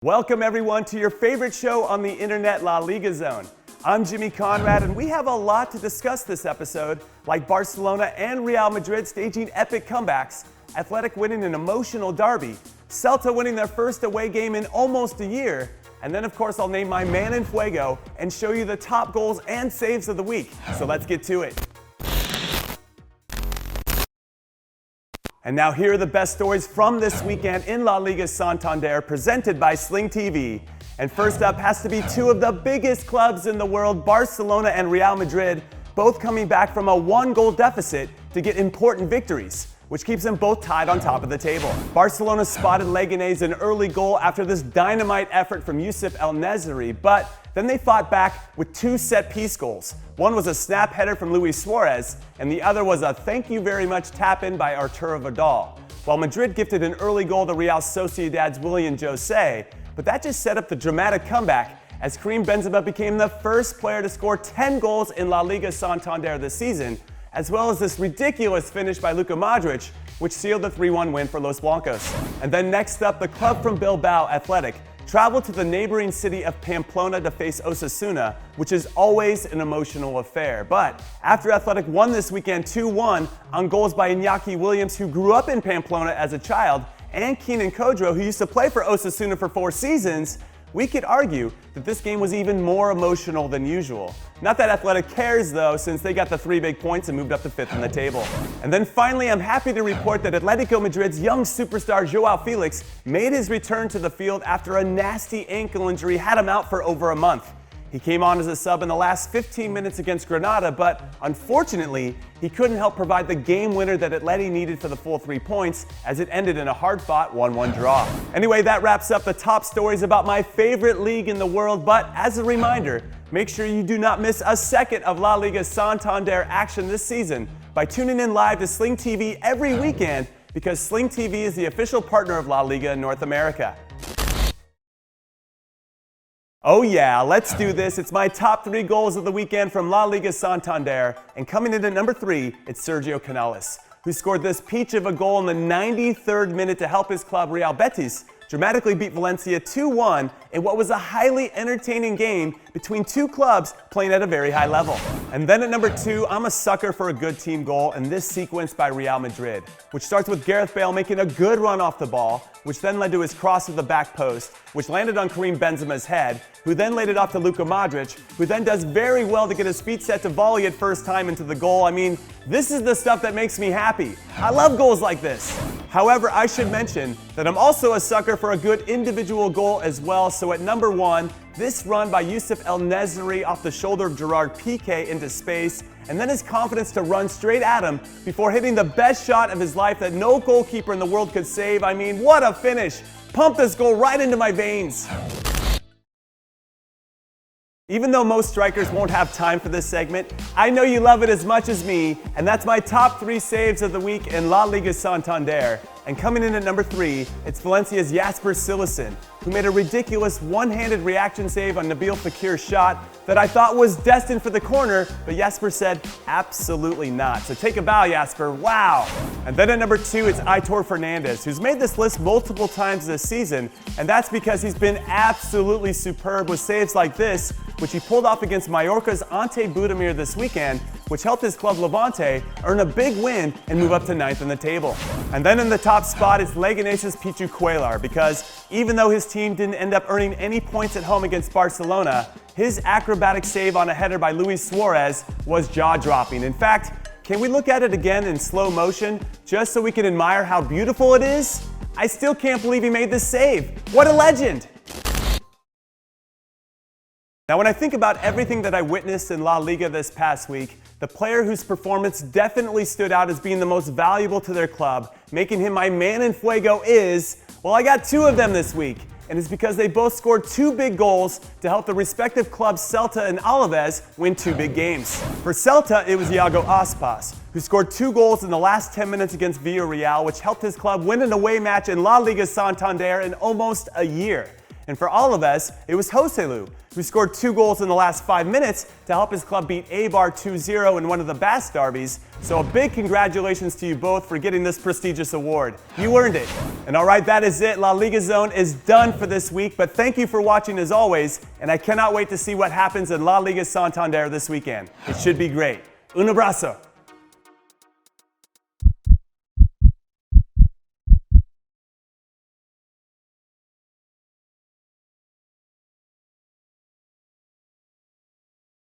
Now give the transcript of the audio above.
Welcome everyone to your favorite show on the internet, La Liga Zone. I'm Jimmy Conrad and we have a lot to discuss this episode, like Barcelona and Real Madrid staging epic comebacks, Athletic winning an emotional derby, Celta winning their first away game in almost a year, and then of course I'll name my man in Fuego and show you the top goals and saves of the week. So let's get to it. And now here are the best stories from this weekend in La Liga Santander, presented by Sling TV. And first up has to be two of the biggest clubs in the world, Barcelona and Real Madrid, both coming back from a one-goal deficit to get important victories, which keeps them both tied on top of the table. Barcelona spotted Leganés an early goal after this dynamite effort from Youssef El-Nesyri, but then they fought back with two set-piece goals. One was a snap header from Luis Suarez, and the other was a thank you very much tap-in by Arturo Vidal. While Madrid gifted an early goal to Real Sociedad's Willian José, but that just set up the dramatic comeback as Karim Benzema became the first player to score 10 goals in La Liga Santander this season, as well as this ridiculous finish by Luka Modric, which sealed the 3-1 win for Los Blancos. And then next up, the club from Bilbao, Athletic, traveled to the neighboring city of Pamplona to face Osasuna, which is always an emotional affair. But after Athletic won this weekend 2-1 on goals by Iñaki Williams, who grew up in Pamplona as a child, and Keenan Kodro, who used to play for Osasuna for 4 seasons, we could argue that this game was even more emotional than usual. Not that Athletic cares though, since they got the 3 big points and moved up to 5th in the table. And then finally, I'm happy to report that Atletico Madrid's young superstar Joao Felix made his return to the field after a nasty ankle injury had him out for over a month. He came on as a sub in the last 15 minutes against Granada, but unfortunately, he couldn't help provide the game winner that Atleti needed for the full 3 points, as it ended in a hard-fought 1-1 draw. Anyway, that wraps up the top stories about my favorite league in the world, but as a reminder, make sure you do not miss a second of La Liga Santander action this season by tuning in live to Sling TV every weekend, because Sling TV is the official partner of La Liga in North America. Oh yeah, let's do this. It's my top 3 goals of the weekend from La Liga Santander. And coming in at number 3, it's Sergio Canales, who scored this peach of a goal in the 93rd minute to help his club Real Betis dramatically beat Valencia 2-1 in what was a highly entertaining game between two clubs playing at a very high level. And then at number 2, I'm a sucker for a good team goal, and this sequence by Real Madrid, which starts with Gareth Bale making a good run off the ball, which then led to his cross to the back post, which landed on Karim Benzema's head, who then laid it off to Luka Modric, who then does very well to get his feet set to volley it first time into the goal. I mean, this is the stuff that makes me happy. I love goals like this. However, I should mention that I'm also a sucker for a good individual goal as well. So at number 1, this run by Youssef El-Nesyri off the shoulder of Gerard Piqué into space, and then his confidence to run straight at him before hitting the best shot of his life that no goalkeeper in the world could save. I mean, what a finish! Pump this goal right into my veins. Even though most strikers won't have time for this segment, I know you love it as much as me, and that's my top 3 saves of the week in La Liga Santander. And coming in at number 3, it's Valencia's Jasper Cillessen, who made a ridiculous one-handed reaction save on Nabil Fekir's shot that I thought was destined for the corner, but Jasper said absolutely not. So take a bow, Jasper. Wow! And then at number 2, it's Aitor Fernandez, who's made this list multiple times this season, and that's because he's been absolutely superb with saves like this, which he pulled off against Mallorca's Ante Budimir this weekend, which helped his club Levante earn a big win and move up to 9th in the table. And then in the top spot is Leganés' Pichu Cuéllar, because even though his team didn't end up earning any points at home against Barcelona, his acrobatic save on a header by Luis Suarez was jaw-dropping. In fact, can we look at it again in slow motion just so we can admire how beautiful it is? I still can't believe he made this save. What a legend! Now, when I think about everything that I witnessed in La Liga this past week, the player whose performance definitely stood out as being the most valuable to their club, making him my man in Fuego is, well, I got 2 of them this week. And it's because they both scored 2 big goals to help the respective clubs Celta and Alaves win 2 big games. For Celta, it was Iago Aspas, who scored 2 goals in the last 10 minutes against Villarreal, which helped his club win an away match in La Liga Santander in almost a year. And for Alaves, it was Joselu, who scored 2 goals in the last 5 minutes to help his club beat Eibar 2-0 in one of the Basque derbies. So a big congratulations to you both for getting this prestigious award. You earned it. And all right, that is it. La Liga Zone is done for this week, but thank you for watching as always, and I cannot wait to see what happens in La Liga Santander this weekend. It should be great. Un abrazo.